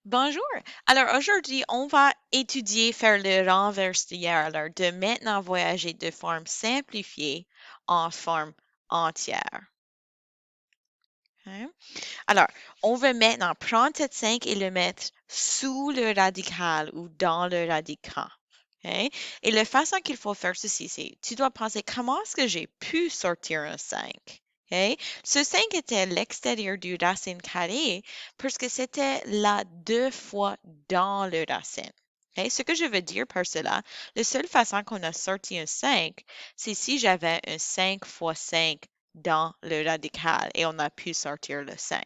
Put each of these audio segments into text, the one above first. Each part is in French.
Bonjour. Alors aujourd'hui, on va étudier faire le renverse d'hier. Alors de maintenant voyager de forme simplifiée en forme entière. Hein? Alors, on va maintenant prendre cette 5 et le mettre sous le radical ou dans le radical. OK? Et la façon qu'il faut faire ceci, c'est tu dois penser comment est-ce que j'ai pu sortir un 5? OK? Ce 5 était à l'extérieur du racine carrée parce que c'était là deux fois dans le racine. OK? Ce que je veux dire par cela, la seule façon qu'on a sorti un 5, c'est si j'avais un 5 fois 5 dans le radical et on a pu sortir le 5.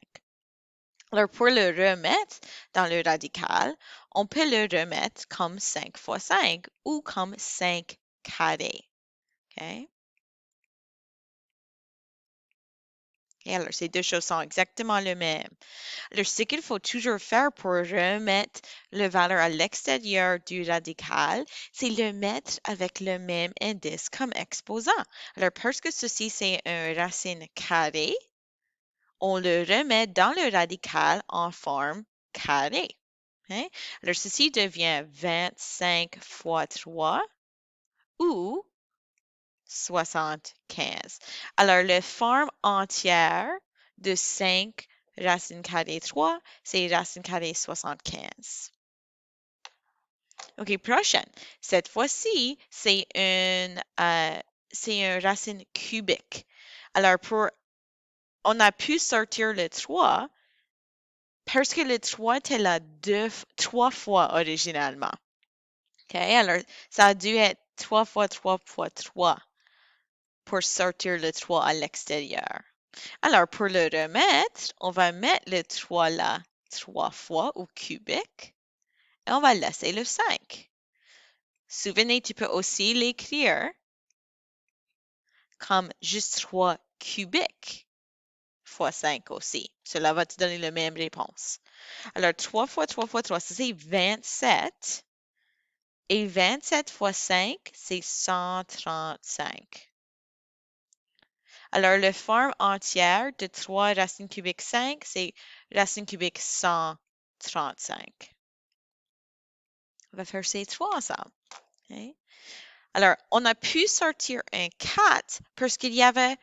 Alors, pour le remettre dans le radical, on peut le remettre comme 5 fois 5 ou comme 5 carrés. OK? Et alors, ces deux choses sont exactement les mêmes. Alors, ce qu'il faut toujours faire pour remettre le valeur à l'extérieur du radical, c'est le mettre avec le même indice comme exposant. Alors, parce que ceci, c'est un racine carrée, on le remet dans le radical en forme carrée. Hein? Alors, ceci devient 25 fois 3 ou 75. Alors, la forme entière de 5 racine carrée 3, c'est racine carrée 75. OK, prochaine. Cette fois-ci, c'est une racine cubique. Alors, on a pu sortir le 3 parce que le 3 était là trois fois originalement. OK? Alors, ça a dû être 3 fois 3 fois 3 pour sortir le 3 à l'extérieur. Alors, pour le remettre, on va mettre le 3 là 3 fois au cubique et on va laisser le 5. Souvenez, tu peux aussi l'écrire comme juste 3 cubiques fois 5 aussi. Cela va te donner la même réponse. Alors, 3 fois 3 fois 3, ça c'est 27. Et 27 fois 5, c'est 135. Alors, la forme entière de 3 racines cubiques 5, c'est racine cubique 135. On va faire ces trois ensemble. OK? Alors, on a pu sortir un 4 parce qu'il y avait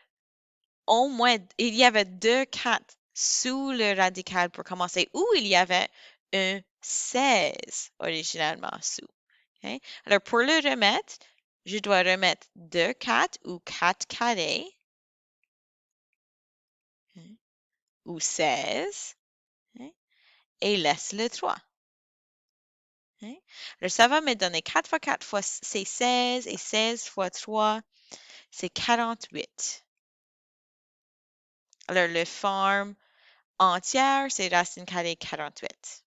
il y avait deux 4 sous le radical pour commencer, ou il y avait un 16 originalement sous. OK? Alors, pour le remettre, je dois remettre 2 4 ou 4 carrés ou 16 et laisse le 3. Alors, ça va me donner 4 fois 4 fois c'est 16 et 16 fois 3, c'est 48. Alors, le forme entière, c'est racine carrée 48.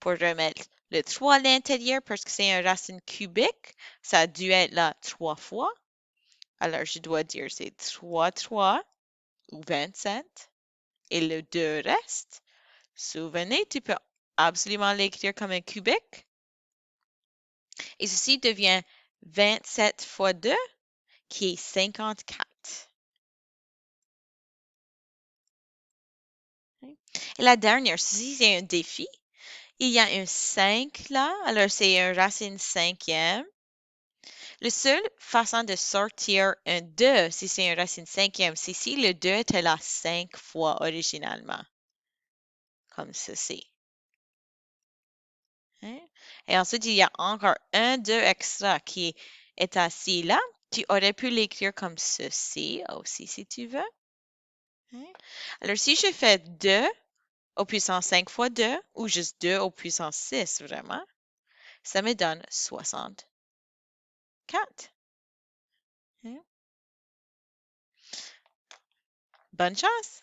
Pour remettre le 3 à l'intérieur, parce que c'est une racine cubique, ça a dû être là 3 fois. Alors, je dois dire c'est 3 3 ou 27. Et le 2 reste. Souvenez, tu peux absolument l'écrire comme un cubique. Et ceci devient 27 fois 2, qui est 54. Et la dernière, ceci c'est un défi. Il y a un 5 là, alors c'est une racine cinquième. La seule façon de sortir un 2, si c'est une racine cinquième, c'est si le 2 était là 5 fois originalement, comme ceci. Hein? Et ensuite, il y a encore un 2 extra qui est assis là. Tu aurais pu l'écrire comme ceci aussi, si tu veux. Hein? Alors, si je fais 2 au puissance 5 fois 2, ou juste 2 au puissance 6, vraiment, ça me donne 64. Hein? Bonne chance!